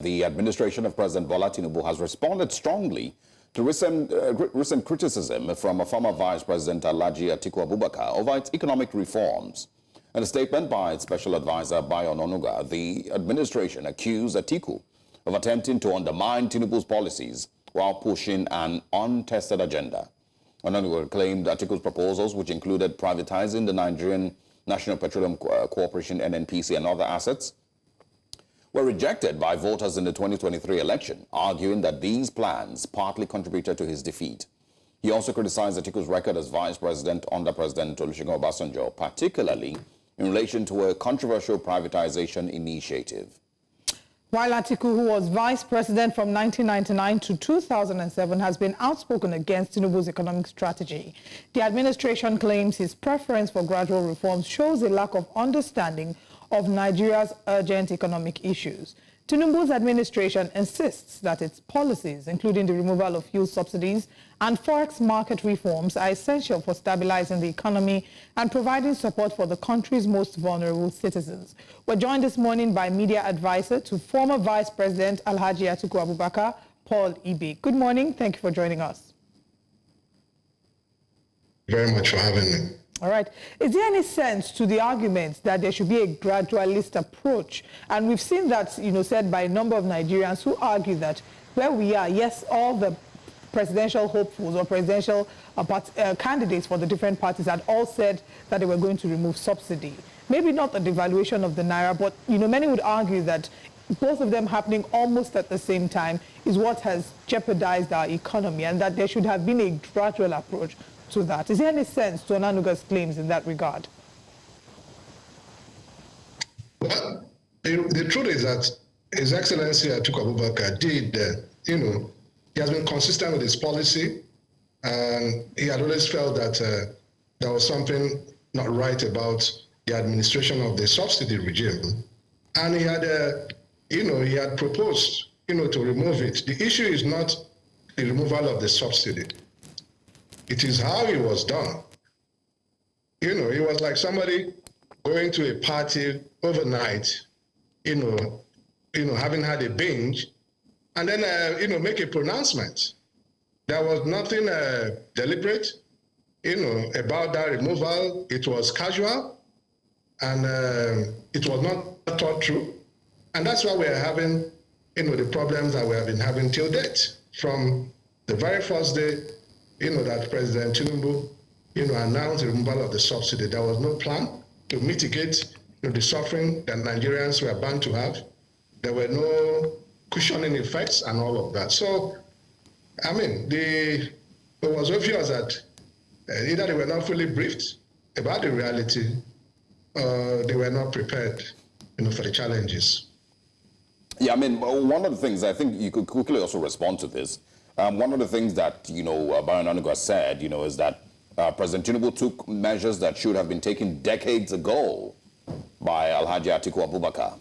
The administration of President Bola Tinubu has responded strongly to recent criticism from former Vice President Atiku Abubakar over its economic reforms. In a statement by its Special Adviser Bayo Onanuga, the administration accused Atiku of attempting to undermine Tinubu's policies while pushing an untested agenda. Onanuga claimed Atiku's proposals, which included privatizing the Nigerian National Petroleum Corporation, NNPC, and other assets, were rejected by voters in the 2023 election, arguing that these plans partly contributed to his defeat. He also criticized Atiku's record as vice president under President Olusegun Obasanjo, particularly in relation to a controversial privatization initiative. While Atiku, who was vice president from 1999 to 2007, has been outspoken against Tinubu's economic strategy, the administration claims his preference for gradual reforms shows a lack of understanding of Nigeria's urgent economic issues. Tinubu's administration insists that its policies, including the removal of fuel subsidies and forex market reforms, are essential for stabilizing the economy and providing support for the country's most vulnerable citizens. We're joined this morning by media advisor to former Vice President Atiku Abubakar, Paul Ibe. Good morning. Thank you for joining us. Very much for having me. All right. Is there any sense to the argument that there should be a gradualist approach? And we've seen that, said by a number of Nigerians who argue that where we are, yes, all the presidential hopefuls or presidential candidates for the different parties had all said that they were going to remove subsidy. Maybe not the devaluation of the naira, but, many would argue that both of them happening almost at the same time is what has jeopardized our economy, and that there should have been a gradual approach to that. Is there any sense to Onanuga's claims in that regard? Well, the truth is that His Excellency Atiku Abubakar did, he has been consistent with his policy, and he had always felt that there was something not right about the administration of the subsidy regime, and he had, he had proposed, to remove it. The issue is not the removal of the subsidy. It is how it was done. It was like somebody going to a party overnight, having had a binge, and then, make a pronouncement. There was nothing deliberate, about that removal. It was casual, and it was not thought through. And that's why we are having, the problems that we have been having till date. From the very first day, that President Tinubu, announced the removal of the subsidy. There was no plan to mitigate the suffering that Nigerians were bound to have. There were no cushioning effects and all of that. So, it was obvious that either they were not fully briefed about the reality, or they were not prepared, for the challenges. Yeah, one of the things, I think you could quickly also respond to this. One of the things that, Bayo Onanuga said, is that President Tinubu took measures that should have been taken decades ago by Atiku Abubakar.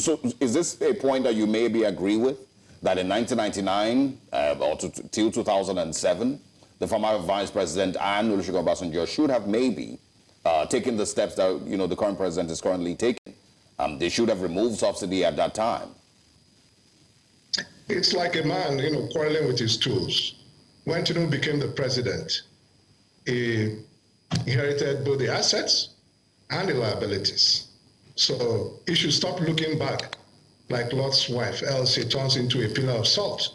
So is this a point that you maybe agree with, that in 1999 or till 2007, the former Vice President and Olusegun Obasanjo should have maybe taken the steps that, the current president is currently taking? They should have removed subsidy at that time. It's like a man, quarreling with his tools. When Tinubu became the president, he inherited both the assets and the liabilities. So he should stop looking back like Lot's wife, else he turns into a pillar of salt.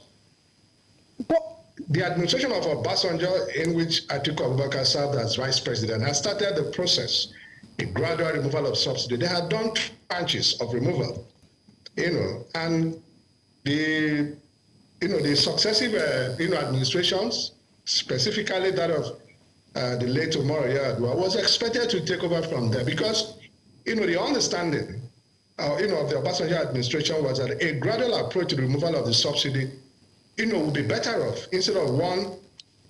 But the administration of Obasanjo, in which Atiku Abubakar served as vice president, has started the process, a gradual removal of subsidy. They had done tranches of removal, and the successive administrations, specifically that of the late Umar Yar'Adua, was expected to take over from there, because the understanding of the Obasanjo administration was that a gradual approach to the removal of the subsidy would be better off, instead of one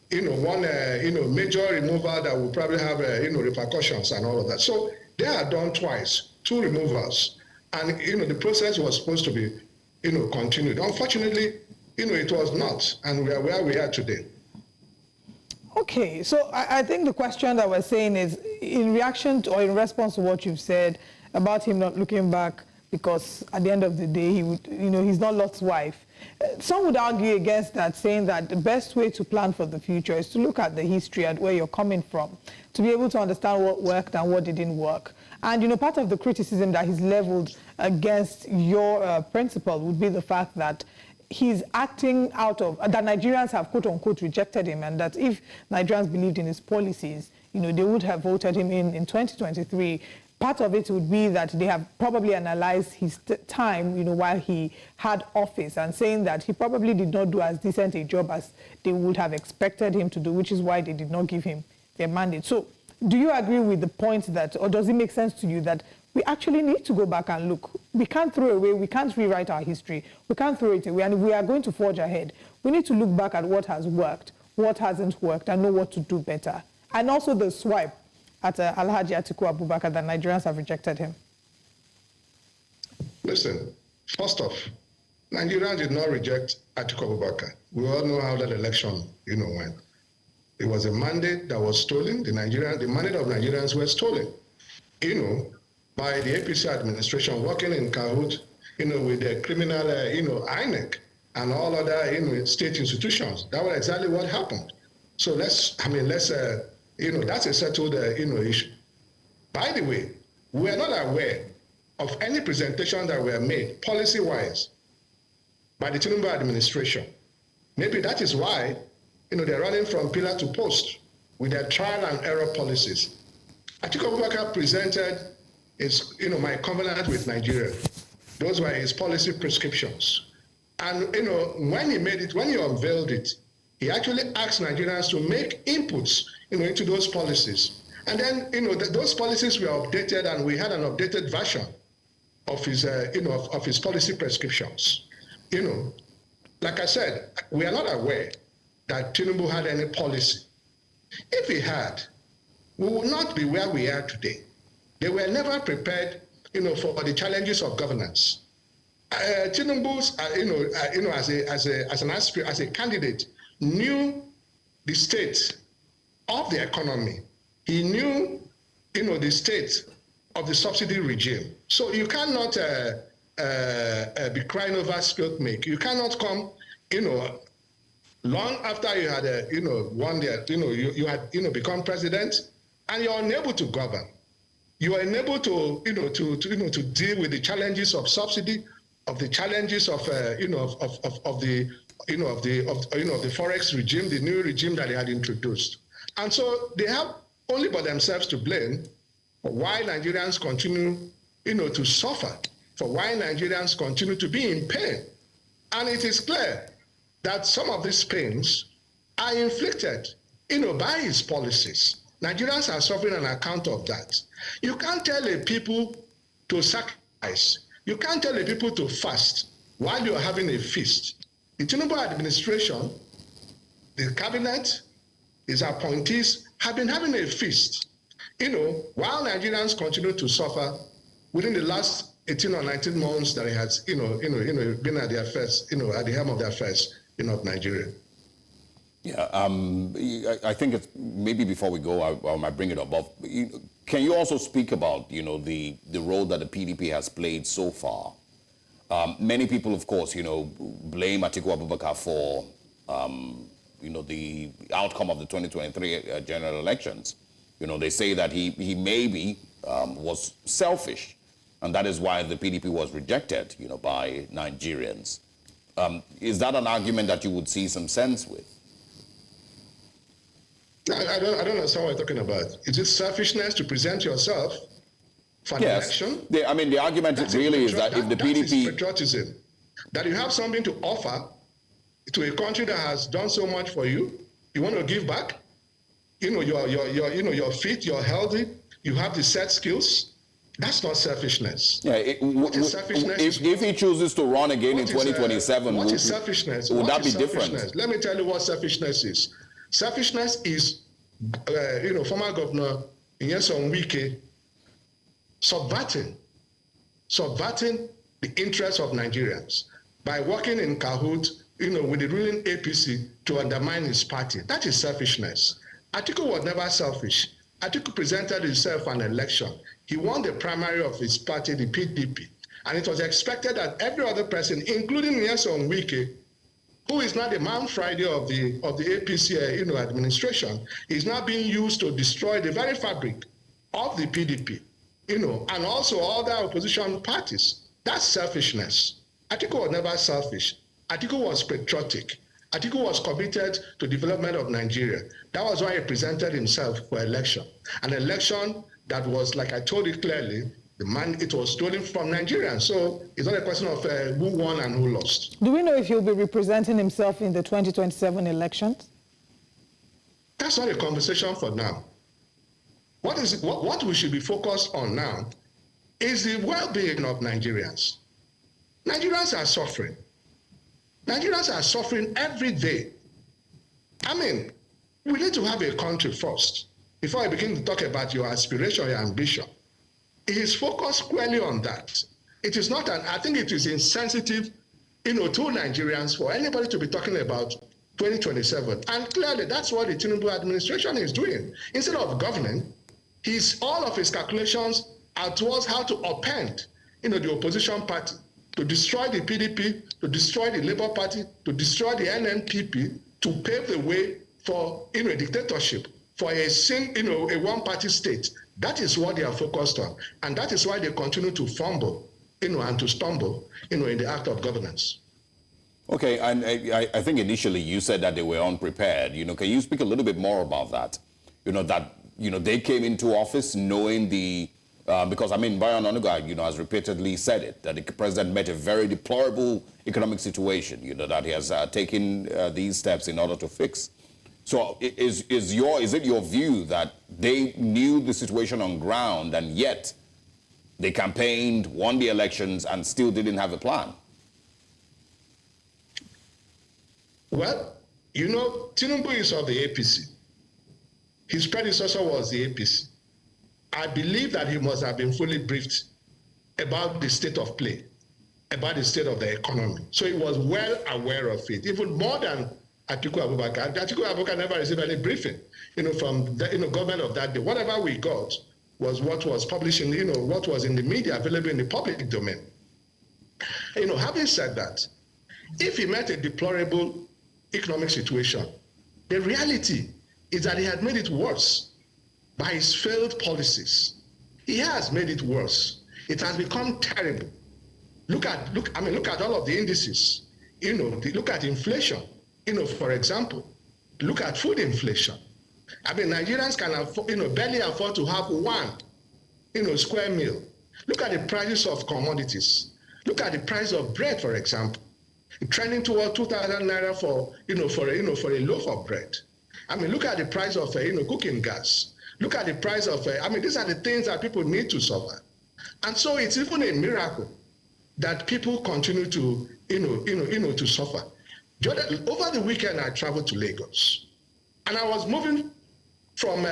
major removal that would probably have repercussions and all of that. So they had done twice, two removals, and the process was supposed to be continued. Unfortunately, it was not, and we are where we are today. Okay, so I think the question that we're saying is, in reaction to, or in response to what you've said about him not looking back, because at the end of the day, he would, he's not Lot's wife. Some would argue against that, saying that the best way to plan for the future is to look at the history and where you're coming from, to be able to understand what worked and what didn't work. And, part of the criticism that he's leveled against your principle would be the fact that he's acting out of, that Nigerians have quote-unquote rejected him, and that if Nigerians believed in his policies, they would have voted him in 2023. Part of it would be that they have probably analyzed his time, while he had office, and saying that he probably did not do as decent a job as they would have expected him to do, which is why they did not give him their mandate. So do you agree with the point that, or does it make sense to you that we actually need to go back and look? We can't throw away, we can't rewrite our history, we can't throw it away, and we are going to forge ahead. We need to look back at what has worked, what hasn't worked, and know what to do better. And also the swipe at Alhaji Atiku Abubakar, that Nigerians have rejected him. Listen, first off, Nigerians did not reject Atiku Abubakar. We all know how that election, went. It was a mandate that was stolen. The mandate of Nigerians were stolen, by the APC administration working in cahoot, with the criminal, INEC and all other, state institutions. That was exactly what happened. So that's a settled, issue. By the way, we are not aware of any presentation that were made policy-wise by the Tinubu administration. Maybe that is why, they're running from pillar to post with their trial and error policies. Atiku Abubakar presented his, my covenant with Nigeria. Those were his policy prescriptions. And, when he unveiled it, he actually asked Nigerians to make inputs, into those policies. And then, those policies were updated, and we had an updated version of his, of his policy prescriptions. Like I said, we are not aware that Tinubu had any policy. If he had, we would not be where we are today. They were never prepared, for the challenges of governance. Tinubu's, as a candidate, knew the state of the economy. He knew, the state of the subsidy regime. So you cannot be crying over spilled milk. You cannot come, long after you had, won the, you had, become president, and you're unable to govern. You are unable to, to deal with the challenges of subsidy, of the challenges of, of the forex regime, the new regime that they had introduced. And so they have only but themselves to blame for why Nigerians continue, to suffer, for why Nigerians continue to be in pain. And it is clear that some of these pains are inflicted, by his policies. Nigerians are suffering on account of that. You can't tell a people to sacrifice. You can't tell a people to fast while you're having a feast. The Tinubu administration, the cabinet, his appointees have been having a feast. While Nigerians continue to suffer within the last 18 or 19 months that he has, been at the affairs, at the helm of the affairs, of Nigeria. Yeah, I think it's, maybe before we go, I might bring it up. But can you also speak about, the role that the PDP has played so far? Many people, of course, blame Atiku Abubakar for, the outcome of the 2023 general elections. They say that he maybe was selfish, and that is why the PDP was rejected, by Nigerians. Is that an argument that you would see some sense with? I don't understand what you're talking about. Is it selfishness to present yourself for an election? The argument really is that if the PDP... That is patriotism. That you have something to offer to a country that has done so much for you. You want to give back. You're fit, you're healthy, you have the set skills. That's not selfishness. Yeah, selfishness if he chooses to run again in 2027, what is selfishness? Would that be different? Let me tell you what selfishness is. Selfishness is, former Governor Nyesom Wike subverting the interests of Nigerians by working in cahoot, with the ruling APC to undermine his party. That is selfishness. Atiku was never selfish. Atiku presented himself for an election. He won the primary of his party, the PDP. And it was expected that every other person, including Nyesom Wike, who is now the Man Friday of the APC administration, is now being used to destroy the very fabric of the PDP, and also other opposition parties. That's selfishness. Atiku was never selfish. Atiku was patriotic. Atiku was committed to development of Nigeria. That was why he presented himself for election. An election that was, like I told you clearly, it was stolen from Nigerians. So it's not a question of who won and who lost. Do we know if he'll be representing himself in the 2027 elections? That's not a conversation for now. What we should be focused on now is the well-being of Nigerians. Nigerians are suffering. Nigerians are suffering every day. I mean, we need to have a country first before I begin to talk about your aspiration, your ambition. It is focused squarely on that. It is not I think it is insensitive, to Nigerians for anybody to be talking about 2027. And clearly, that's what the Tinubu administration is doing. Instead of governing, all of his calculations are towards how to upend, the opposition party, to destroy the PDP, to destroy the Labour Party, to destroy the NNPP, to pave the way for, a dictatorship, for a one-party state. That is what they are focused on. And that is why they continue to fumble, and to stumble, in the act of governance. Okay, and I think initially you said that they were unprepared. Can you speak a little bit more about that? They came into office knowing because Bayo Onanuga, has repeatedly said it, that the president met a very deplorable economic situation, that he has taken these steps in order to fix. So is it your view that they knew the situation on ground and yet they campaigned, won the elections, and still didn't have a plan? Well, Tinubu is of the APC. His predecessor was the APC. I believe that he must have been fully briefed about the state of play, about the state of the economy. So he was well aware of it, even more than Atiku Abubakar. Atiku Abubakar never received any briefing, from the government of that day. Whatever we got was what was published in, what was in the media, available in the public domain. Having said that, if he met a deplorable economic situation, the reality is that he had made it worse by his failed policies. He has made it worse. It has become terrible. Look at all of the indices. Look at inflation. For example, look at food inflation. Nigerians can afford, barely afford to have one, square meal. Look at the prices of commodities. Look at the price of bread, for example, trending toward 2,000 naira for a loaf of bread. Look at the price of cooking gas. Look at the price of these are the things that people need to survive. And so it's even a miracle that people continue to to suffer. Over the weekend, I traveled to Lagos, and I was moving from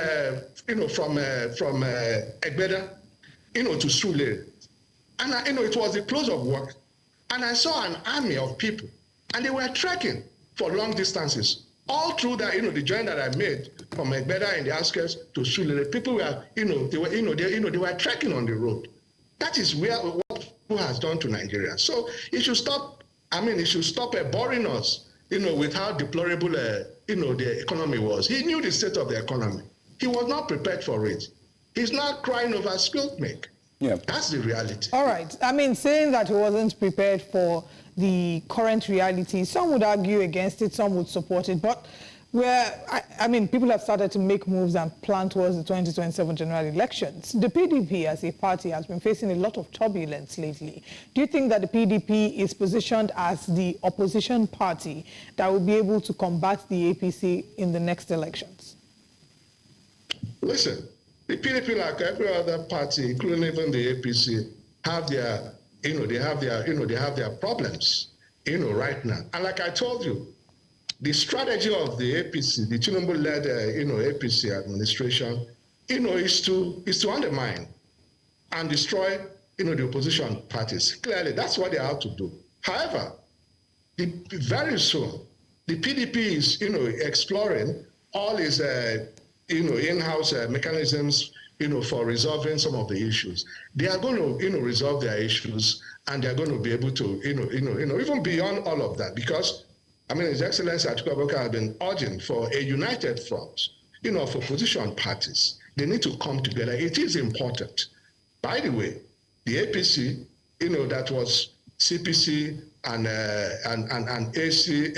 Egbeda, to Surulere, and it was the close of work, and I saw an army of people, and they were trekking for long distances all through that the journey that I made from Egbeda in the outskirts to Surulere. People were they were trekking on the road. That is what who has done to Nigeria. So it should stop. It should stop boring us, with how deplorable, the economy was. He knew the state of the economy. He was not prepared for it. He's not crying over spilled milk. Yeah. That's the reality. All right. Saying that he wasn't prepared for the current reality, some would argue against it, some would support it, but people have started to make moves and plan towards the 2027 general elections. The PDP as a party has been facing a lot of turbulence lately. Do you think that the PDP is positioned as the opposition party that will be able to combat the APC in the next elections? Listen, the PDP, like every other party, including even the APC, have their, they have their problems, right now. And like I told you, the strategy of the APC, the Tinubu-led, APC administration, is to undermine and destroy, the opposition parties. Clearly, that's what they have to do. However, very soon, the PDP is, exploring all its, in-house mechanisms, for resolving some of the issues. They are going to, resolve their issues, and they're going to be able to, even beyond all of that, because, I mean, His Excellency Atiku Abubakar has been urging for a united front, for opposition parties. They need to come together. It is important. By the way, the APC, that was CPC and AC,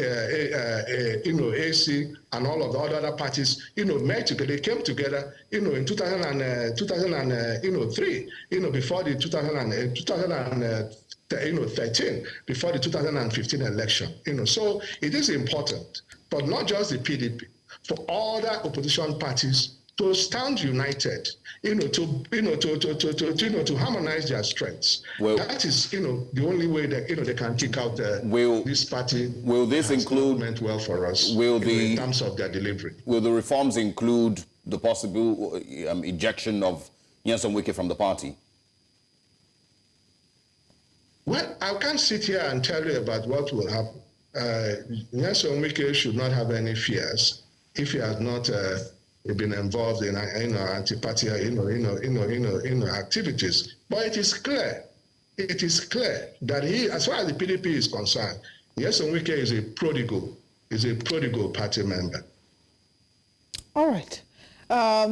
AC and all of the other parties, met together. They came together, in 2003, before the 2013, before the 2015 election. So it is important, but not just the PDP, for all the opposition parties to stand united, to harmonize their strengths. Well, that is, the only way that they can kick out this party. Will this include meant well for us? In terms of their delivery? Will the reforms include the possible ejection of Nyesom Wike from the party? Well, I can't sit here and tell you about what will happen. Nyesom Wike should not have any fears if he has not been involved in anti-party activities. But it is clear that he, as far as the PDP is concerned, Nyesom Wike is a prodigal party member. All right.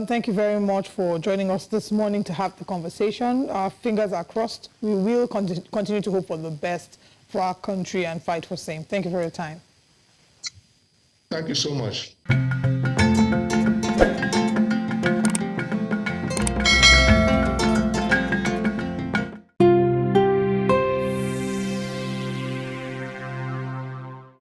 Thank you very much for joining us this morning to have the conversation. Our fingers are crossed. We will continue to hope for the best for our country and fight for same. Thank you for your time. Thank you so much.